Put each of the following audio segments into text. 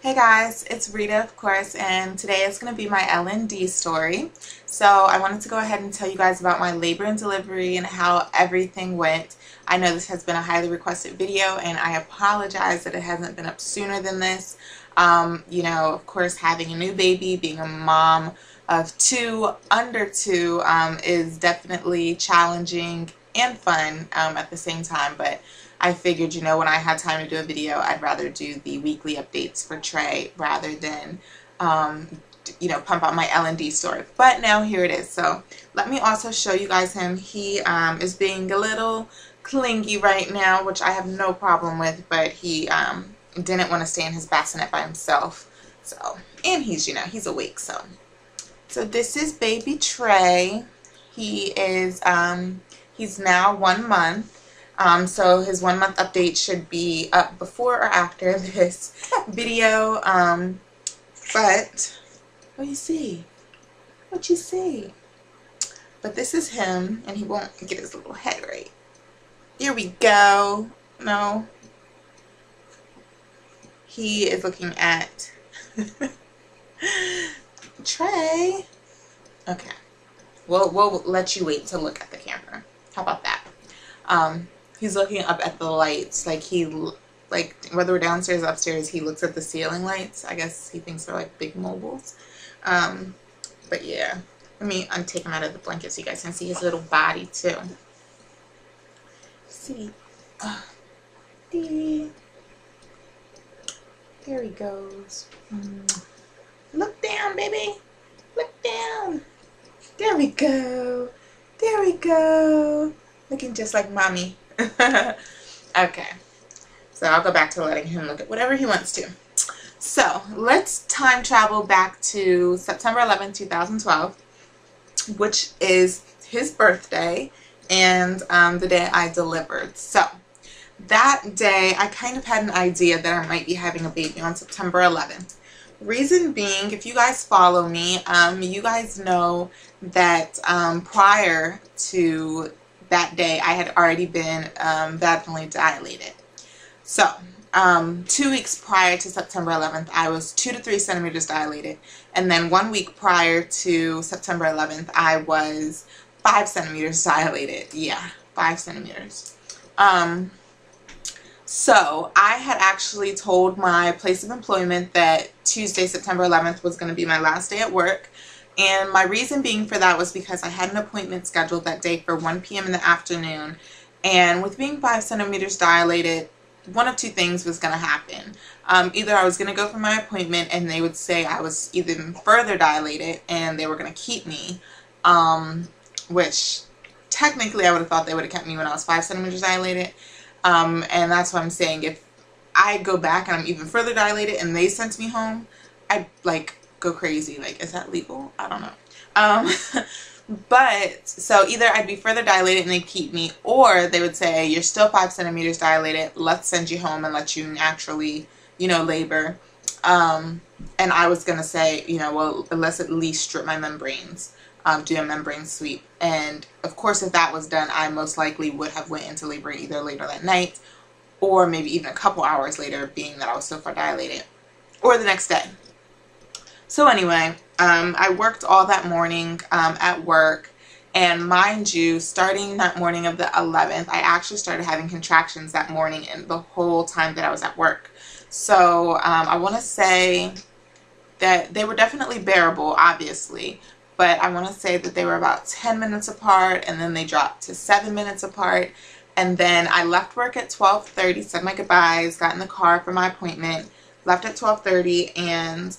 Hey guys, it's Rita, of course, and today is going to be my L&D story. So I wanted to go ahead and tell you guys about my labor and delivery and how everything went. I know this has been a highly requested video, and I apologize that it hasn't been up sooner than this. Of course, having a new baby, being a mom of two, under two, is definitely challenging and fun at the same time, but I figured, when I had time to do a video, I'd rather do the weekly updates for Trey rather than, pump out my L&D story. But now here it is. So let me also show you guys him. He is being a little clingy right now, which I have no problem with, but he didn't want to stay in his bassinet by himself. So, and he's awake. So this is baby Trey. He is, he's now 1 month. So his 1 month update should be up before or after this video. But what you see? What you see? But this is him, and he won't get his little head right. Here we go. No. He is looking at Trey. Okay. We'll let you wait to look at the camera. How about that? He's looking up at the lights, whether we're downstairs or upstairs, he looks at the ceiling lights. I guess he thinks they're like big mobiles. But yeah, let me take him out of the blanket so you guys can see his little body too. See, there he goes. Look down, baby. Look down. There we go. There we go. Looking just like mommy. Okay, so I'll go back to letting him look at whatever he wants to. So let's time travel back to September 11, 2012, which is his birthday and the day I delivered. So that day I kind of had an idea that I might be having a baby on September 11th. Reason being, if you guys follow me, you guys know that prior to that day I had already been vaginally dilated. So 2 weeks prior to September 11th I was 2 to 3 centimeters dilated, and then 1 week prior to September 11th I was 5 centimeters dilated. Yeah, 5 centimeters. So I had actually told my place of employment that Tuesday, September 11th was going to be my last day at work. And my reason being for that was because I had an appointment scheduled that day for 1 p.m. in the afternoon. And with being 5 centimeters dilated, one of two things was going to happen. Either I was going to go for my appointment and they would say I was even further dilated and they were going to keep me. Which technically I would have thought they would have kept me when I was 5 centimeters dilated. And that's why I'm saying if I go back and I'm even further dilated and they sent me home, I'd go crazy. Is that legal? I don't know. But so either I'd be further dilated and they'd keep me, or they would say you're still 5 centimeters dilated, let's send you home and let you naturally labor. And I was gonna say, well, let's at least strip my membranes, do a membrane sweep. And of course if that was done, I most likely would have went into labor either later that night or maybe even a couple hours later, being that I was so far dilated, or the next day. So anyway, I worked all that morning at work, and mind you, starting that morning of the 11th, I actually started having contractions that morning and the whole time that I was at work. So I want to say that they were definitely bearable, obviously, but I want to say that they were about 10 minutes apart, and then they dropped to 7 minutes apart. And then I left work at 12:30, said my goodbyes, got in the car for my appointment, left at 12:30, and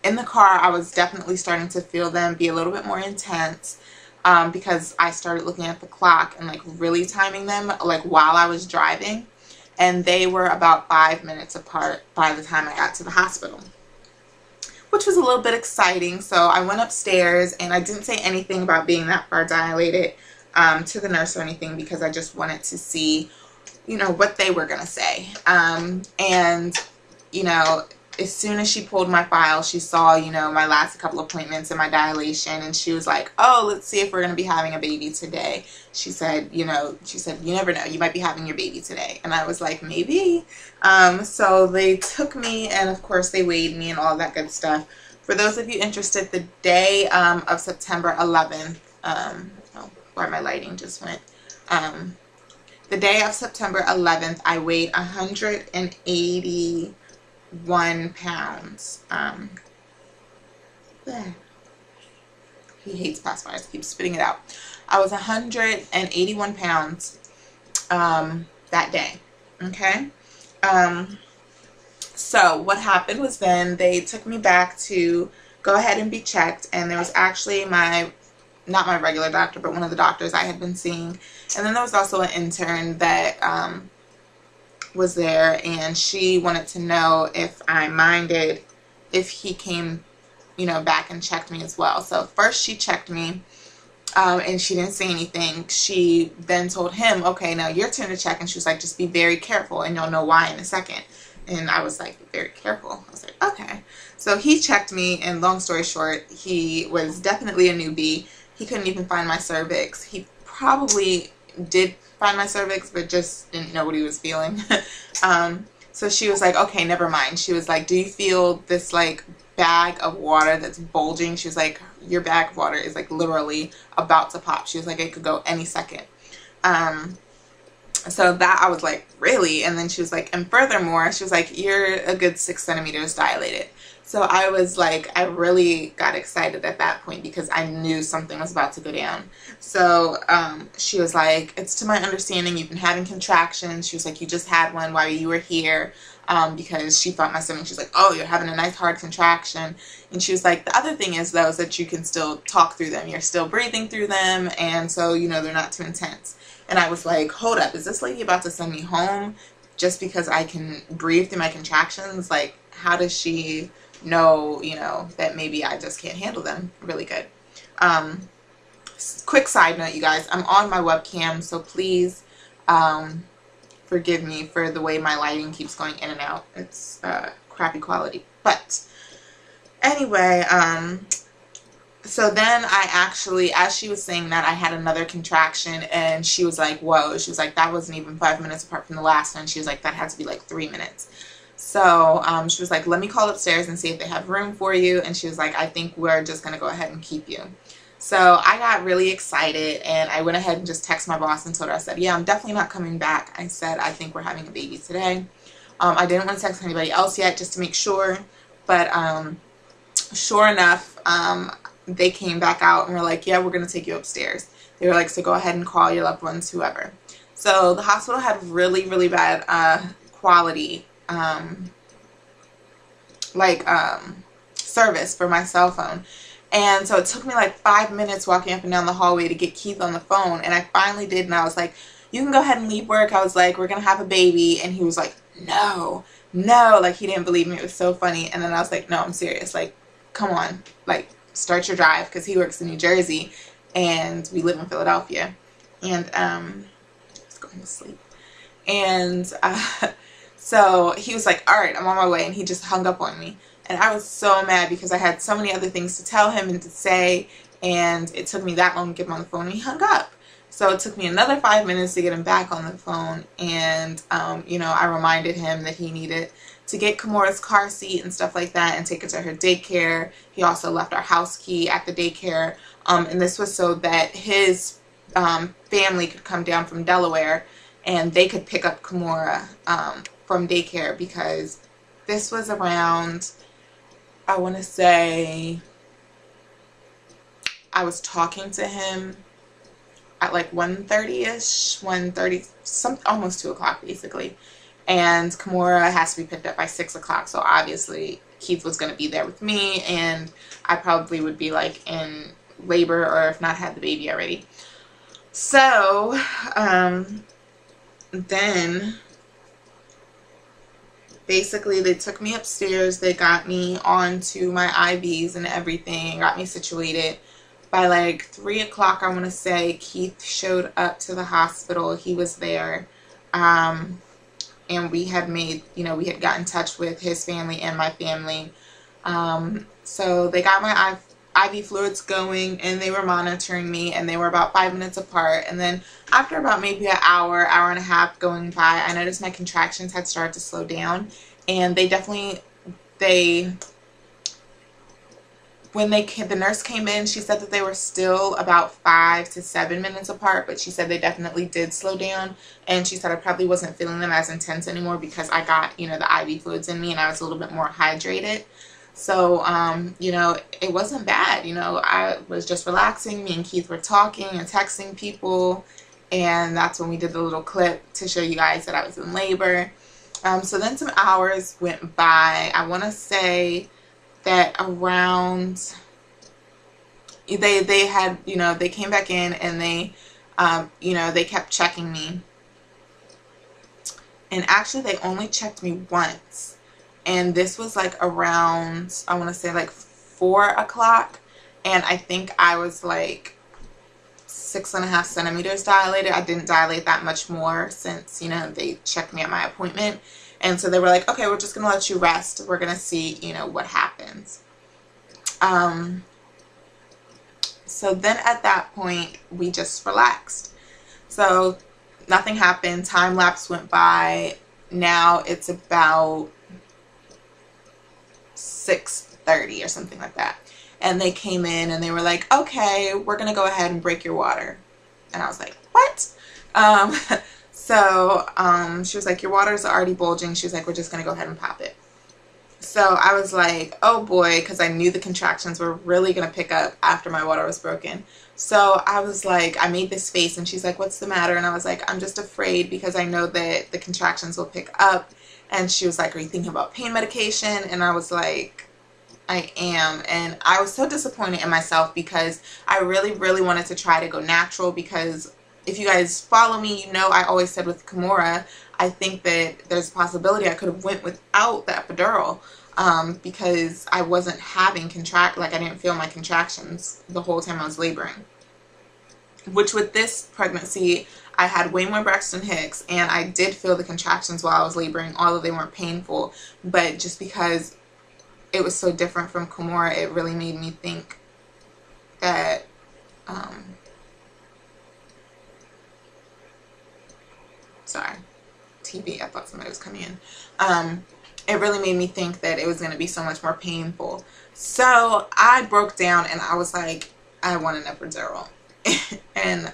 in the car I was definitely starting to feel them be a little bit more intense, because I started looking at the clock and really timing them while I was driving, and they were about 5 minutes apart by the time I got to the hospital, which was a little bit exciting. So I went upstairs and I didn't say anything about being that far dilated to the nurse or anything, because I just wanted to see what they were gonna say. And as soon as she pulled my file, she saw, you know, my last couple appointments and my dilation, and she was like, oh, let's see if we're going to be having a baby today. She said, you know, you never know, you might be having your baby today. And I was like, maybe. So they took me, and of course they weighed me and all that good stuff. For those of you interested, the day of September 11th, oh, where my lighting just went. The day of September 11th, I weighed 181 pounds. He hates pacifiers, keeps spitting it out. I was 181 pounds that day. Okay. So what happened was then they took me back to go ahead and be checked, and there was actually not my regular doctor, but one of the doctors I had been seeing. And then there was also an intern that was there, and she wanted to know if I minded if he came, you know, back and checked me as well. So first she checked me, and she didn't say anything. She then told him, okay, now your turn to check. And she was like, just be very careful, and you'll know why in a second. And I was like, very careful. I was like, okay. So he checked me, and long story short, he was definitely a newbie. He couldn't even find my cervix. He probably did find my cervix, but just didn't know what he was feeling. So she was like, okay, never mind. She was like, do you feel this like bag of water that's bulging? She was like, your bag of water is like literally about to pop. She was like, it could go any second. So that, I was like, really? And then she was like, and furthermore, she was like, you're a good 6 centimeters dilated. So I was like, I really got excited at that point because I knew something was about to go down. So she was like, it's to my understanding you've been having contractions. She was like, you just had one while you were here, because she thought my stomach, she was like, oh, you're having a nice hard contraction. And she was like, the other thing is though, is that you can still talk through them. You're still breathing through them. And so, you know, they're not too intense. And I was like, hold up, is this lady about to send me home just because I can breathe through my contractions? Like, how does she know, you know, that maybe I just can't handle them really good? Quick side note, you guys, I'm on my webcam, so please forgive me for the way my lighting keeps going in and out. It's crappy quality. But anyway, so then I actually, as she was saying that, I had another contraction, and she was like, whoa. She was like, that wasn't even 5 minutes apart from the last one. She was like, that had to be like 3 minutes. So she was like, let me call upstairs and see if they have room for you. And she was like, I think we're just going to go ahead and keep you. So I got really excited, and I went ahead and just texted my boss and told her, I said, yeah, I'm definitely not coming back. I said, I think we're having a baby today. I didn't want to text anybody else yet just to make sure. But sure enough, they came back out and were like, yeah, we're going to take you upstairs. They were like, so go ahead and call your loved ones, whoever. So the hospital had really, really bad quality service for my cell phone. And so it took me like 5 minutes walking up and down the hallway to get Keith on the phone. And I finally did, and I was like, you can go ahead and leave work. I was like, we're going to have a baby. And he was like, no, like he didn't believe me. It was so funny. And then I was like, no, I'm serious. Like, come on, like, start your drive, because he works in New Jersey and we live in Philadelphia. And he's going to sleep. And so he was like, all right, I'm on my way. And he just hung up on me. And I was so mad because I had so many other things to tell him and to say, and it took me that long to get him on the phone, and he hung up. So it took me another 5 minutes to get him back on the phone. And you know, I reminded him that he needed to get Kimura's car seat and stuff like that and take her to her daycare. He also left our house key at the daycare, and this was so that his family could come down from Delaware and they could pick up Kimura from daycare, because this was around, I want to say, I was talking to him at like 1:30ish, 1:30, almost 2 o'clock basically. And Kimura has to be picked up by 6 o'clock. So obviously Keith was going to be there with me, and I probably would be like in labor, or if not had the baby already. So then basically they took me upstairs. They got me onto my IVs and everything, got me situated. By like 3 o'clock, I want to say, Keith showed up to the hospital. He was there. and we had made, you know, we had gotten in touch with his family and my family. So they got my IV fluids going, and they were monitoring me, and they were about 5 minutes apart. And then after about maybe an hour, hour and a half going by, I noticed my contractions had started to slow down. And when the nurse came in, she said that they were still about 5 to 7 minutes apart, but she said they definitely did slow down. And she said I probably wasn't feeling them as intense anymore because I got, you know, the IV fluids in me and I was a little bit more hydrated. So, you know, it wasn't bad. You know, I was just relaxing. Me and Keith were talking and texting people. And that's when we did the little clip to show you guys that I was in labor. So then some hours went by. I want to say that around, they had, you know, they came back in and they, you know, they kept checking me. And actually they only checked me once. And this was like around, I want to say like 4 o'clock. And I think I was like 6.5 centimeters dilated. I didn't dilate that much more since, you know, they checked me at my appointment. And so they were like, okay, we're just going to let you rest. We're going to see, you know, what happens. So then at that point, we just relaxed. So nothing happened. Time lapse went by. Now it's about 6:30 or something like that. And they came in and they were like, okay, we're going to go ahead and break your water. And I was like, what? So she was like, your water is already bulging. She was like, we're just going to go ahead and pop it. So I was like, oh boy, because I knew the contractions were really going to pick up after my water was broken. So I was like, I made this face and she's like, what's the matter? And I was like, I'm just afraid because I know that the contractions will pick up. And she was like, are you thinking about pain medication? And I was like, I am. And I was so disappointed in myself because I really, really wanted to try to go natural, because if you guys follow me, you know I always said with Kimura, I think that there's a possibility I could have went without the epidural, because I wasn't having I didn't feel my contractions the whole time I was laboring. Which with this pregnancy, I had way more Braxton Hicks, and I did feel the contractions while I was laboring, although they weren't painful. But just because it was so different from Kimura, it really made me think that sorry, TV, I thought somebody was coming in. It really made me think that it was going to be so much more painful. So I broke down and I was like, I want an epidural. And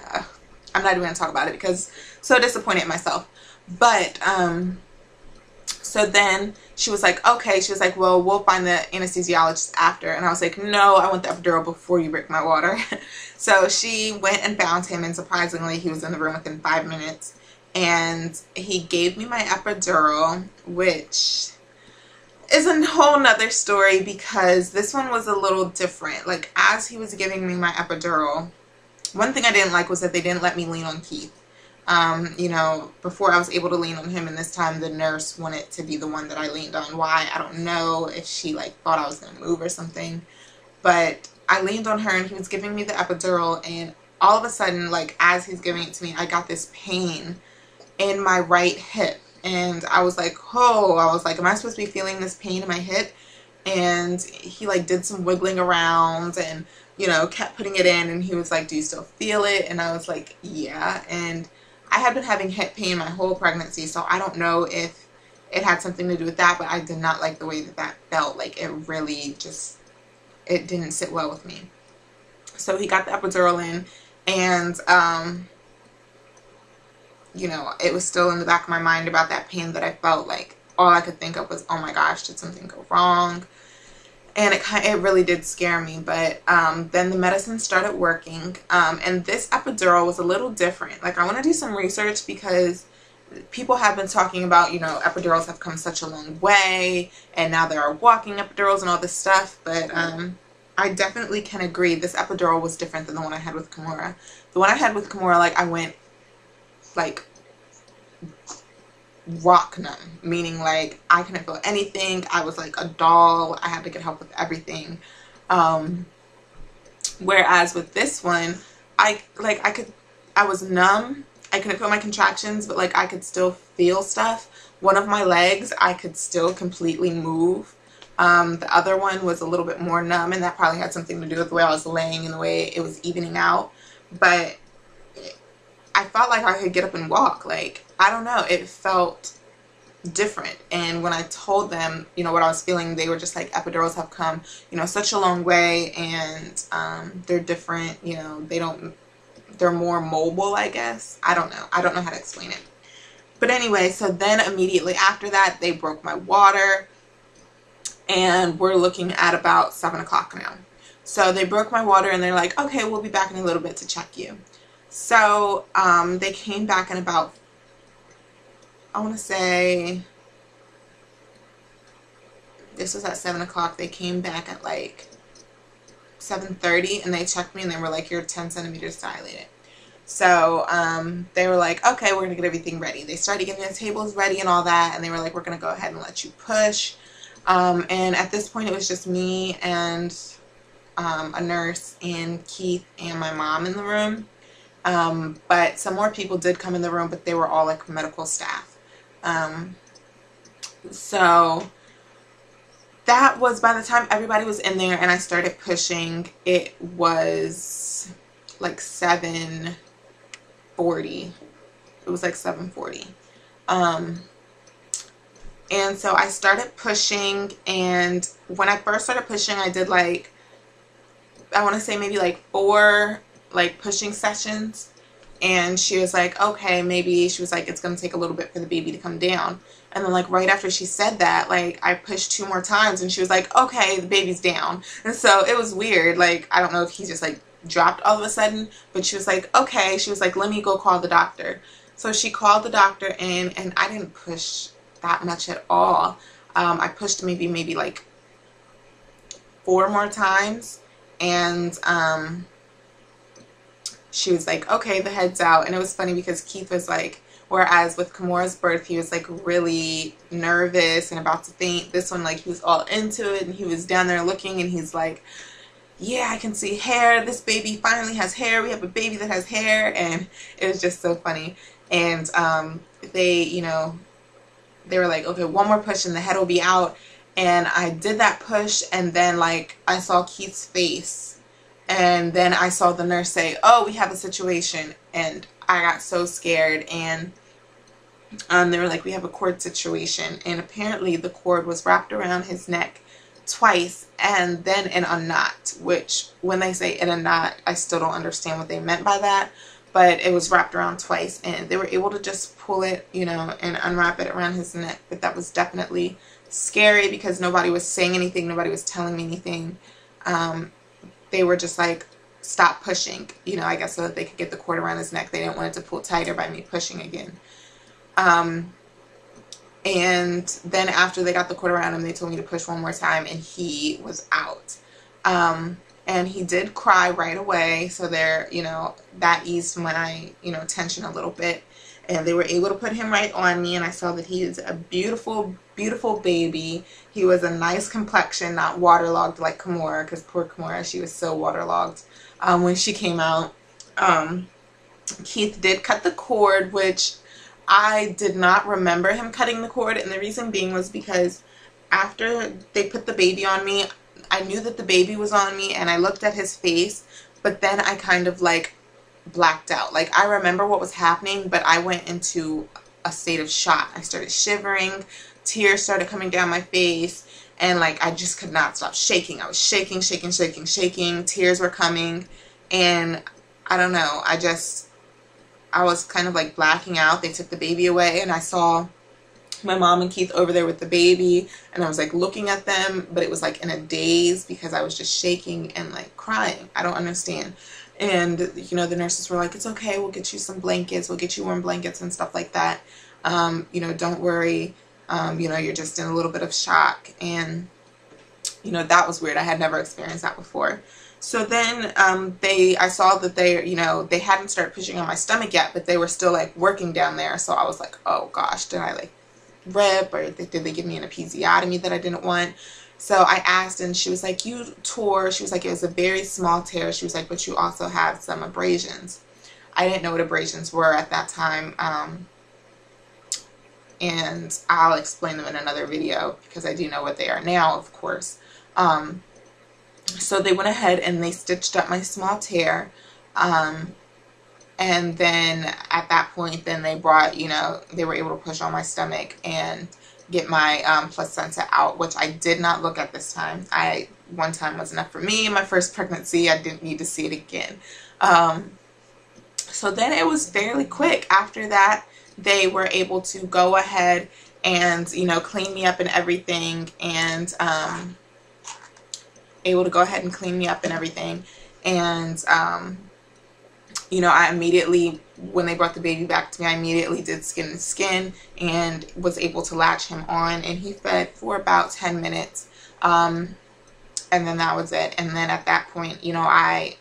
I'm not even going to talk about it because I'm so disappointed in myself. But so then she was like, okay, she was like, well, we'll find the anesthesiologist after. And I was like, no, I want the epidural before you break my water. So she went and found him, and surprisingly he was in the room within 5 minutes. And he gave me my epidural, which is a whole nother story because this one was a little different. Like, as he was giving me my epidural, one thing I didn't like was that they didn't let me lean on Keith. You know, before I was able to lean on him, and this time the nurse wanted to be the one that I leaned on. Why? I don't know, if she like thought I was going to move or something. But I leaned on her and he was giving me the epidural, and all of a sudden, like, as he's giving it to me, I got this pain in my right hip. And I was like, oh, I was like, am I supposed to be feeling this pain in my hip? And he like did some wiggling around and, you know, kept putting it in, and he was like, do you still feel it? And I was like, yeah. And I had been having hip pain my whole pregnancy, so I don't know if it had something to do with that, but I did not like the way that that felt. Like, it really just, it didn't sit well with me. So he got the epidural in, and you know, it was still in the back of my mind about that pain that I felt. Like, all I could think of was, oh my gosh, did something go wrong? And it really did scare me. But then the medicine started working, and this epidural was a little different. Like, I want to do some research because people have been talking about, you know, epidurals have come such a long way, and now there are walking epidurals and all this stuff. But I definitely can agree this epidural was different than the one I had with Kimura. The one I had with Kimura, like, I went like rock numb, meaning like I couldn't feel anything. I was like a doll. I had to get help with everything. Whereas with this one, I was numb. I couldn't feel my contractions, but like I could still feel stuff. One of my legs I could still completely move. The other one was a little bit more numb, and that probably had something to do with the way I was laying and the way it was evening out. But I felt like I could get up and walk. Like, I don't know, it felt different. And when I told them, you know, what I was feeling, they were just like, epidurals have come, you know, such a long way, and they're different, you know, they're more mobile, I guess. I don't know how to explain it. But anyway, so then immediately after that, they broke my water, and we're looking at about 7 o'clock now. So they broke my water, and they're like, okay, we'll be back in a little bit to check you. So they came back in about, I want to say, this was at 7 o'clock. They came back at like 7:30, and they checked me, and they were like, you're 10 centimeters dilated. So they were like, okay, we're gonna get everything ready. They started getting the tables ready and all that, and they were like, we're gonna go ahead and let you push. And at this point, it was just me and a nurse and Keith and my mom in the room. But some more people did come in the room, but they were all like medical staff. So that was, by the time everybody was in there and I started pushing, it was like 7:40. It was like 7:40. And so I started pushing, and when I first started pushing, I did like, I want to say maybe like 4 like pushing sessions. And she was like, okay, maybe, she was like, it's going to take a little bit for the baby to come down. And then like right after she said that, like I pushed 2 more times, and she was like, okay, the baby's down. And so it was weird. Like, I don't know if he just like dropped all of a sudden, but she was like, okay, she was like, let me go call the doctor. So she called the doctor in, and I didn't push that much at all. I pushed maybe like 4 more times, and she was like, okay, the head's out. And it was funny because Keith was like, whereas with Kimura's birth, he was like really nervous and about to faint, this one, like, he was all into it, and he was down there looking, and he's like, yeah, I can see hair. This baby finally has hair. We have a baby that has hair. And it was just so funny. And they, you know, they were like, okay, 1 more push and the head will be out. And I did that push, and then like I saw Keith's face, and then I saw the nurse say, oh, we have a situation. And I got so scared, and they were like, we have a cord situation. And apparently the cord was wrapped around his neck twice, and then in a knot, which when they say in a knot, I still don't understand what they meant by that. But it was wrapped around twice, and they were able to just pull it, you know, and unwrap it around his neck. But that was definitely scary because nobody was saying anything. Nobody was telling me anything. They were just like, stop pushing, you know, I guess so that they could get the cord around his neck. They didn't want it to pull tighter by me pushing again. And then after they got the cord around him, they told me to push 1 more time, and he was out. And he did cry right away, so there, you know, that eased my, you know, tension a little bit. And they were able to put him right on me, and I saw that he is a beautiful, beautiful baby. He was a nice complexion, not waterlogged like Kimura, because poor Kimura, she was so waterlogged when she came out. Keith did cut the cord, which I did not remember him cutting the cord, and the reason being was because after they put the baby on me, I knew that the baby was on me, and I looked at his face, but then I kind of like blacked out. Like, I remember what was happening, but I went into a state of shock. I started shivering, tears started coming down my face, and like I just could not stop shaking. I was shaking, shaking, shaking, shaking. Tears were coming, and I don't know, I was kind of like blacking out. They took the baby away, and I saw my mom and Keith over there with the baby, and I was like looking at them, but it was like in a daze because I was just shaking and like crying. I don't understand. And you know, the nurses were like, it's okay, we'll get you some blankets, we'll get you warm blankets and stuff like that. You know, don't worry, you know, you're just in a little bit of shock. And you know, that was weird. I had never experienced that before. So then I saw that they, you know, they hadn't started pushing on my stomach yet, but they were still like working down there. So I was like, oh gosh, did I like rip, or did they give me an episiotomy that I didn't want? So I asked, and she was like, you tore. She was like, it was a very small tear. She was like, but you also have some abrasions. I didn't know what abrasions were at that time. and I'll explain them in another video because I do know what they are now, of course. So they went ahead and they stitched up my small tear. And then at that point, then they brought, you know, they were able to push on my stomach and get my placenta out, which I did not look at this time. One time was enough for me in my first pregnancy. I didn't need to see it again. So then it was fairly quick. After that, they were able to go ahead and, you know, clean me up and everything, and able to go ahead and clean me up and everything. And you know, I immediately, when they brought the baby back to me, I immediately did skin to skin and was able to latch him on, and he fed for about 10 minutes. And then that was it. And then at that point, you know, I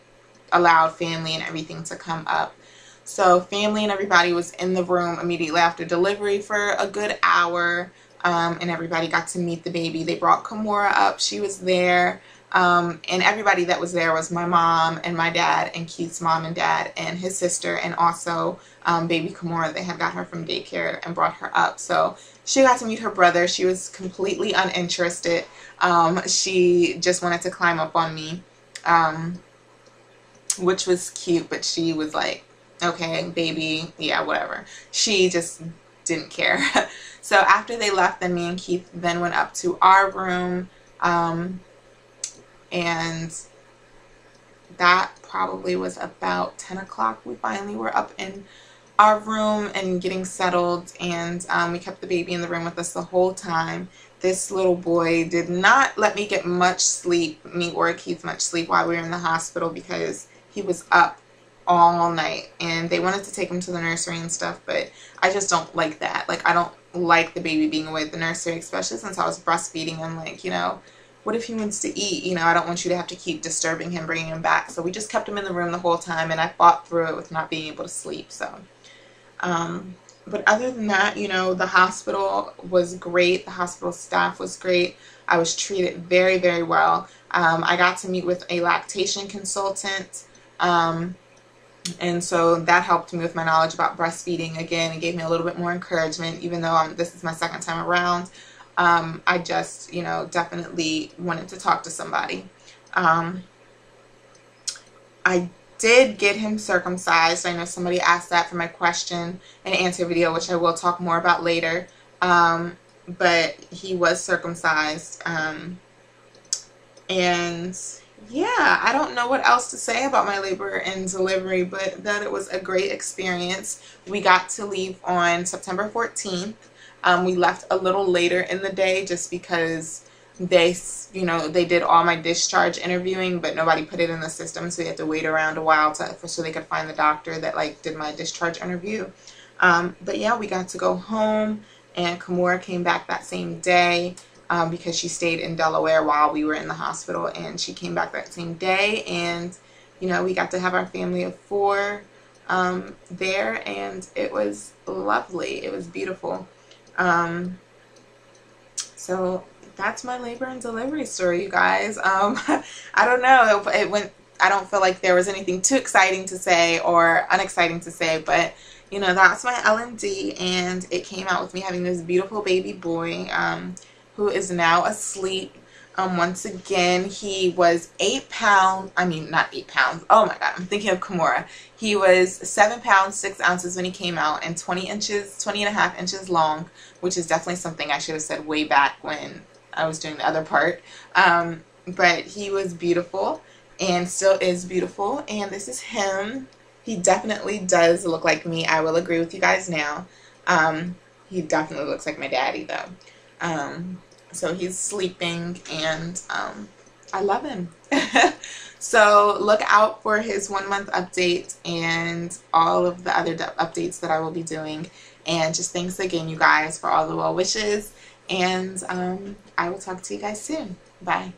allowed family and everything to come up. So family and everybody was in the room immediately after delivery for a good hour, and everybody got to meet the baby. They brought Kimora up. She was there. And everybody that was there was my mom and my dad and Keith's mom and dad and his sister, and also baby Kimora. They had got her from daycare and brought her up. So she got to meet her brother. She was completely uninterested. She just wanted to climb up on me, which was cute, but she was like, okay, baby, yeah, whatever. She just didn't care. So after they left, then me and Keith then went up to our room, and that probably was about 10 o'clock. We finally were up in our room and getting settled, and we kept the baby in the room with us the whole time. This little boy did not let me get much sleep, me or Keith much sleep, while we were in the hospital, because he was up all night, and they wanted to take him to the nursery and stuff, but I just don't like that. Like, I don't like the baby being away at the nursery, especially since I was breastfeeding him. Like, you know, what if he wants to eat? You know, I don't want you to have to keep disturbing him, bringing him back. So we just kept him in the room the whole time, and I fought through it with not being able to sleep. So, but other than that, you know, the hospital was great. The hospital staff was great. I was treated very, very well. I got to meet with a lactation consultant, and so that helped me with my knowledge about breastfeeding. Again, it gave me a little bit more encouragement, even though this is my second time around. I just, you know, definitely wanted to talk to somebody. I did get him circumcised. I know somebody asked that for my question and answer video, which I will talk more about later. But he was circumcised. And yeah, I don't know what else to say about my labor and delivery, but that it was a great experience. We got to leave on September 14th. We left a little later in the day just because they, you know, they did all my discharge interviewing, but nobody put it in the system, so we had to wait around a while so they could find the doctor that like did my discharge interview. But yeah, we got to go home, and Kimora came back that same day because she stayed in Delaware while we were in the hospital, and she came back that same day, and you know, we got to have our family of 4 there, and it was lovely. It was beautiful. So that's my labor and delivery story, you guys. I don't know, I don't feel like there was anything too exciting to say or unexciting to say, but you know, that's my L&D, and it came out with me having this beautiful baby boy, who is now asleep. Once again, he was 8 pounds, I mean, not 8 pounds, oh my god, I'm thinking of Kimora. He was 7 pounds, 6 ounces when he came out, and 20 and a half inches long, which is definitely something I should have said way back when I was doing the other part. But he was beautiful, and still is beautiful, and this is him. He definitely does look like me. I will agree with you guys now. He definitely looks like my daddy, though. So he's sleeping, and I love him. So look out for his 1-month update and all of the other updates that I will be doing. And just thanks again, you guys, for all the well wishes. And I will talk to you guys soon. Bye.